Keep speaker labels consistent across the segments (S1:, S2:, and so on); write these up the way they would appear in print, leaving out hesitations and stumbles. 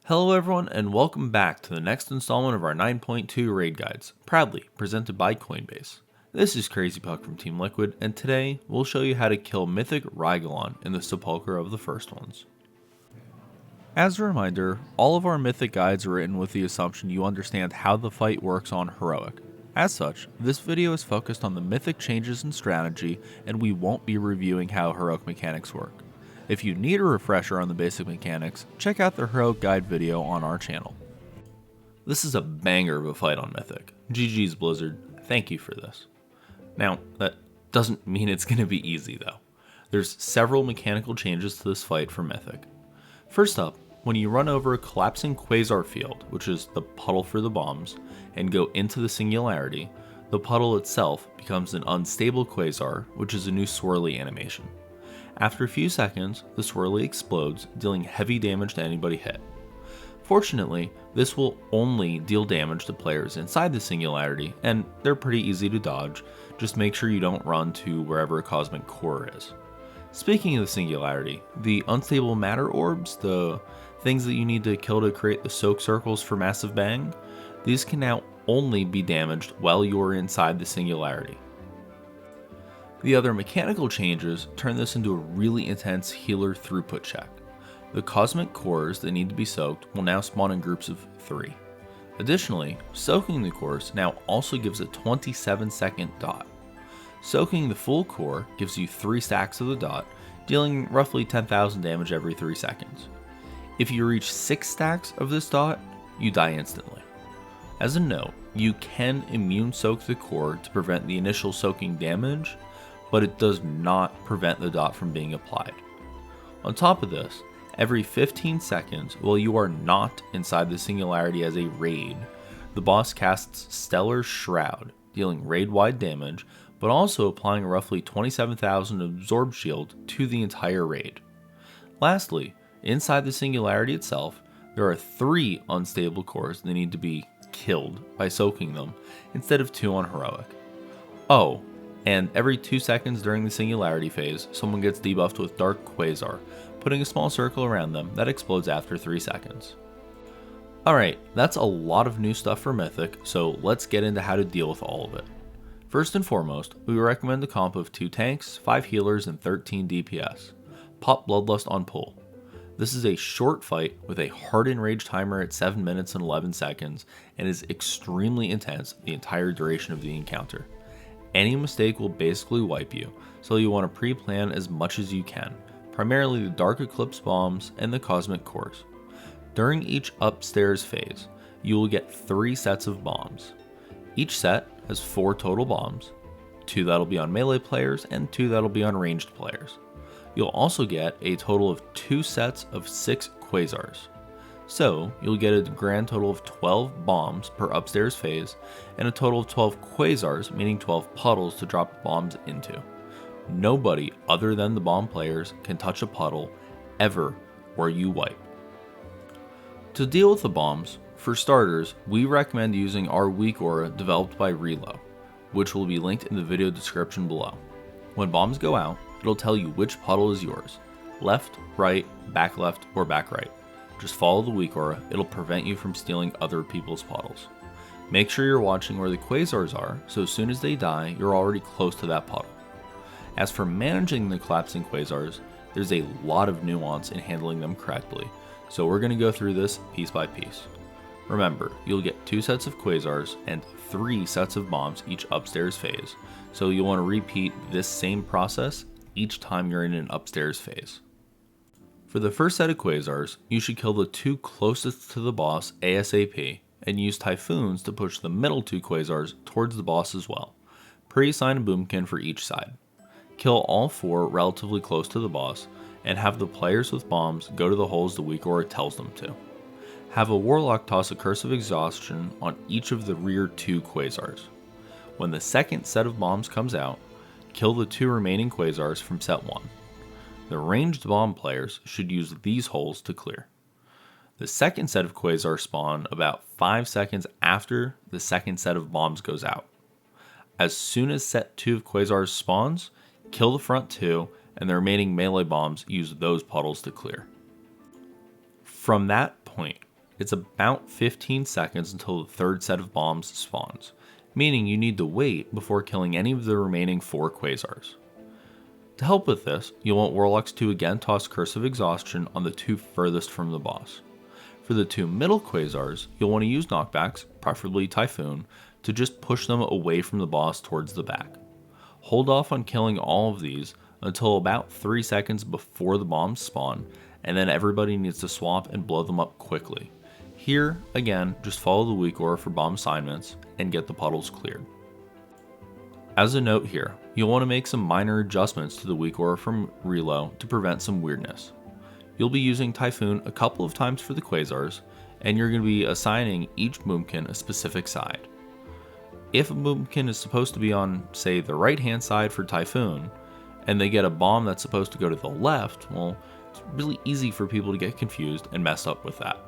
S1: Hello everyone and welcome back to the next installment of our 9.2 raid guides, proudly presented by Coinbase. This is Crazy Puck from Team Liquid, and today we'll show you how to kill Mythic Rygelon in the Sepulcher of the first ones. As a reminder, all of our Mythic guides are written with the assumption you understand how the fight works on Heroic. As such, this video is focused on the Mythic changes in strategy, and we won't be reviewing how Heroic mechanics work. If you need a refresher on the basic mechanics, check out the Heroic Guide video on our channel. This is a banger of a fight on Mythic. GG's Blizzard, thank you for this. Now, that doesn't mean it's going to be easy though. There's several mechanical changes to this fight for Mythic. First up, when you run over a collapsing Quasar field, which is the puddle for the bombs, and go into the Singularity, the puddle itself becomes an unstable Quasar, which is a new swirly animation. After a few seconds, the swirly explodes, dealing heavy damage to anybody hit. Fortunately, this will only deal damage to players inside the Singularity, and they're pretty easy to dodge. Just make sure you don't run to wherever a cosmic core is. Speaking of the Singularity, the unstable matter orbs, the things that you need to kill to create the soak circles for Massive Bang, these can now only be damaged while you're inside the Singularity. The other mechanical changes turn this into a really intense healer throughput check. The cosmic cores that need to be soaked will now spawn in groups of 3. Additionally, soaking the cores now also gives a 27-second dot. Soaking the full core gives you 3 stacks of the dot, dealing roughly 10,000 damage every 3 seconds. If you reach 6 stacks of this dot, you die instantly. As a note, you can immune soak the core to prevent the initial soaking damage, but it does not prevent the dot from being applied. On top of this, every 15 seconds while you are not inside the Singularity as a raid, the boss casts Stellar Shroud, dealing raid-wide damage, but also applying roughly 27,000 absorb shield to the entire raid. Lastly, inside the Singularity itself, there are 3 unstable cores that need to be killed by soaking them, instead of 2 on Heroic. Oh, and every 2 seconds during the Singularity phase, someone gets debuffed with Dark Quasar, putting a small circle around them that explodes after 3 seconds. Alright, that's a lot of new stuff for Mythic, so let's get into how to deal with all of it. First and foremost, we recommend a comp of 2 tanks, 5 healers, and 13 DPS. Pop Bloodlust on pull. This is a short fight with a Hardened Rage timer at 7 minutes and 11 seconds, and is extremely intense the entire duration of the encounter. Any mistake will basically wipe you, so you want to pre-plan as much as you can, primarily the Dark Eclipse bombs and the Cosmic Cores. During each upstairs phase, you will get 3 sets of bombs. Each set has 4 total bombs, 2 that'll be on melee players and 2 that'll be on ranged players. You'll also get a total of 2 sets of 6 Quasars. So, you'll get a grand total of 12 bombs per upstairs phase, and a total of 12 Quasars, meaning 12 puddles to drop bombs into. Nobody other than the bomb players can touch a puddle, ever, or you wipe. To deal with the bombs, for starters, we recommend using our weak aura developed by Relo, which will be linked in the video description below. When bombs go out, it'll tell you which puddle is yours, left, right, back left, or back right. Just follow the weak aura, it'll prevent you from stealing other people's puddles. Make sure you're watching where the Quasars are, so as soon as they die, you're already close to that puddle. As for managing the collapsing Quasars, there's a lot of nuance in handling them correctly, so we're going to go through this piece by piece. Remember, you'll get 2 sets of Quasars and 3 sets of bombs each upstairs phase, so you'll want to repeat this same process each time you're in an upstairs phase. For the first set of Quasars, you should kill the 2 closest to the boss ASAP, and use Typhoons to push the middle 2 Quasars towards the boss as well. Pre-assign a boomkin for each side. Kill all 4 relatively close to the boss, and have the players with bombs go to the holes the weak aura tells them to. Have a Warlock toss a Curse of Exhaustion on each of the rear 2 Quasars. When the second set of bombs comes out, kill the 2 remaining Quasars from set 1. The ranged bomb players should use these holes to clear. The second set of Quasars spawn about 5 seconds after the second set of bombs goes out. As soon as set 2 of Quasars spawns, kill the front 2, and the remaining melee bombs use those puddles to clear. From that point, it's about 15 seconds until the third set of bombs spawns, meaning you need to wait before killing any of the remaining 4 Quasars. To help with this, you'll want Warlocks to again toss Curse of Exhaustion on the 2 furthest from the boss. For the 2 middle Quasars, you'll want to use knockbacks, preferably Typhoon, to just push them away from the boss towards the back. Hold off on killing all of these until about 3 seconds before the bombs spawn, and then everybody needs to swap and blow them up quickly. Here, again, just follow the weak aura for bomb assignments and get the puddles cleared. As a note here, you'll want to make some minor adjustments to the weak aura from Reload to prevent some weirdness. You'll be using Typhoon a couple of times for the Quasars, and you're going to be assigning each Boomkin a specific side. If a Boomkin is supposed to be on, say, the right hand side for Typhoon, and they get a bomb that's supposed to go to the left, well, it's really easy for people to get confused and mess up with that.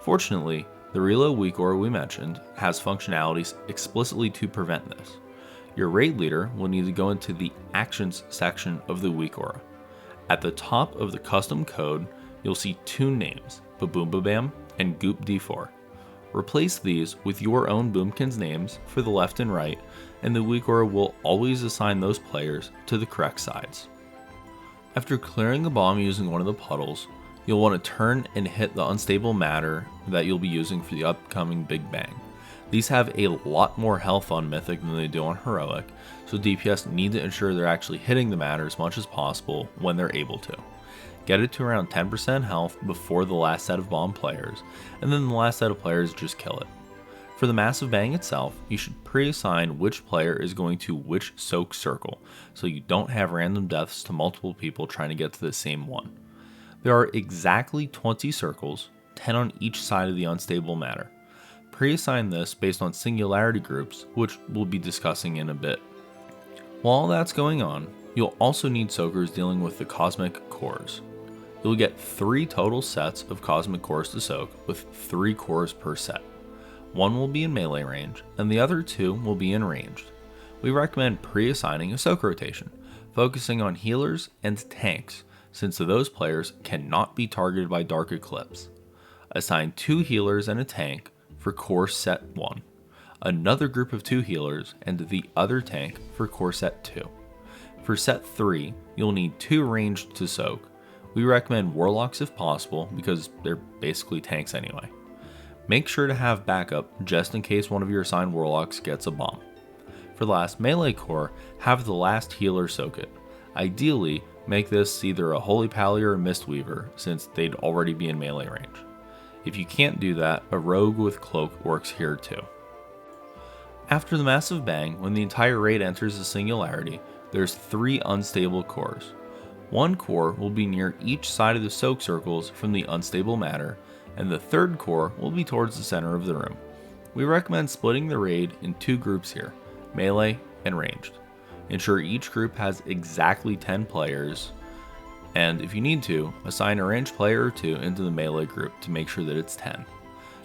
S1: Fortunately, the Reload weak aura we mentioned has functionalities explicitly to prevent this. Your raid leader will need to go into the Actions section of the weak aura. At the top of the custom code, you'll see 2 names, Baboombabam and Goop D4. Replace these with your own Boomkin's names for the left and right, and the weak aura will always assign those players to the correct sides. After clearing the bomb using one of the puddles, you'll want to turn and hit the unstable matter that you'll be using for the upcoming Big Bang. These have a lot more health on Mythic than they do on Heroic, so DPS need to ensure they're actually hitting the matter as much as possible when they're able to. Get it to around 10% health before the last set of bomb players, and then the last set of players just kill it. For the Massive Bang itself, you should pre-assign which player is going to which soak circle, so you don't have random deaths to multiple people trying to get to the same one. There are exactly 20 circles, 10 on each side of the unstable matter. Pre-assign this based on singularity groups, which we'll be discussing in a bit. While all that's going on, you'll also need soakers dealing with the cosmic cores. You'll get 3 total sets of cosmic cores to soak, with 3 cores per set. One will be in melee range, and the other 2 will be in ranged. We recommend pre-assigning a soak rotation, focusing on healers and tanks, since those players cannot be targeted by Dark Eclipse. Assign 2 healers and a tank for core set 1, another group of 2 healers and the other tank for core set 2. For set 3, you'll need 2 ranged to soak. We recommend Warlocks if possible because they're basically tanks anyway. Make sure to have backup just in case one of your assigned Warlocks gets a bomb. For the last melee core, have the last healer soak it. Ideally, make this either a Holy Pally or a Mistweaver since they'd already be in melee range. If you can't do that, a Rogue with Cloak works here too. After the Massive Bang, when the entire raid enters the Singularity, there's 3 unstable cores. 1 core will be near each side of the soak circles from the unstable matter, and the 3rd core will be towards the center of the room. We recommend splitting the raid in 2 groups here, melee and ranged. Ensure each group has exactly 10 players, and if you need to, assign a ranged player or 2 into the melee group to make sure that it's 10.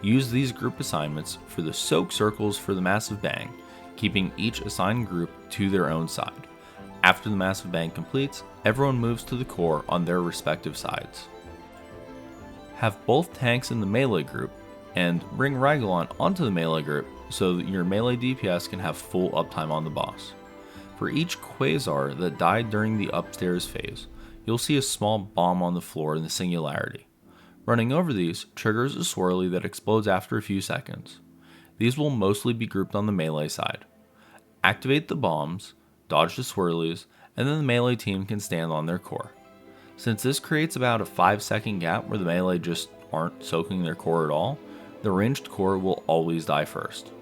S1: Use these group assignments for the soak circles for the Massive Bang, keeping each assigned group to their own side. After the Massive Bang completes, everyone moves to the core on their respective sides. Have both tanks in the melee group, and bring Rygelon onto the melee group so that your melee DPS can have full uptime on the boss. For each Quasar that died during the upstairs phase, you'll see a small bomb on the floor in the Singularity. Running over these triggers a swirly that explodes after a few seconds. These will mostly be grouped on the melee side. Activate the bombs, dodge the swirlies, and then the melee team can stand on their core. Since this creates about a 5-second gap where the melee just aren't soaking their core at all, the ranged core will always die first.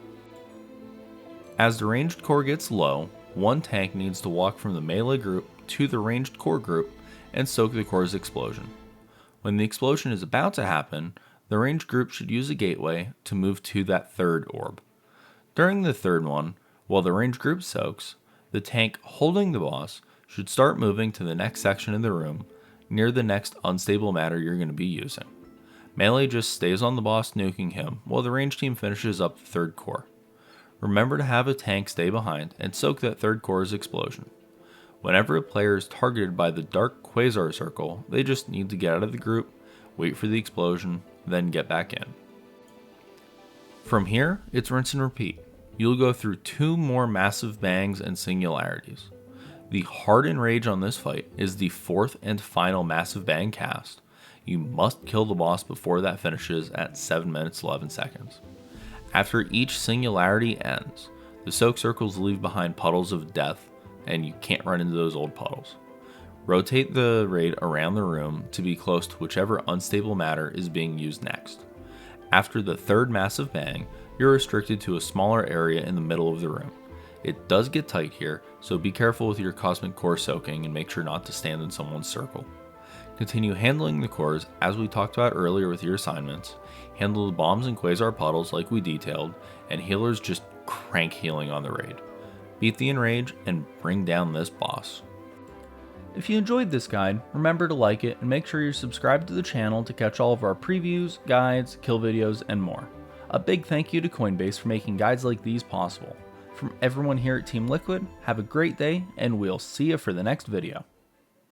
S1: As the ranged core gets low, one tank needs to walk from the melee group to the ranged core group and soak the core's explosion. When the explosion is about to happen, the ranged group should use a gateway to move to that 3rd orb. During the 3rd one, while the ranged group soaks, the tank holding the boss should start moving to the next section of the room, near the next unstable matter you're going to be using. Melee just stays on the boss nuking him, while the ranged team finishes up the 3rd core. Remember to have a tank stay behind and soak that 3rd core's explosion. Whenever a player is targeted by the dark Quasar circle, they just need to get out of the group, wait for the explosion, then get back in. From here, it's rinse and repeat. You'll go through 2 more massive bangs and singularities. The Hardened Rage on this fight is the 4th and final massive bang cast. You must kill the boss before that finishes at 7 minutes 11 seconds. After each singularity ends, the soak circles leave behind puddles of death, and you can't run into those old puddles. Rotate the raid around the room to be close to whichever unstable matter is being used next. After the 3rd massive bang, you're restricted to a smaller area in the middle of the room. It does get tight here, so be careful with your cosmic core soaking and make sure not to stand in someone's circle. Continue handling the cores as we talked about earlier with your assignments. Handle the bombs and quasar puddles like we detailed, and healers just crank healing on the raid. Beat the enrage and bring down this boss. If you enjoyed this guide, remember to like it and make sure you're subscribed to the channel to catch all of our previews, guides, kill videos, and more. A big thank you to Coinbase for making guides like these possible. From everyone here at Team Liquid, have a great day, and we'll see you for the next video.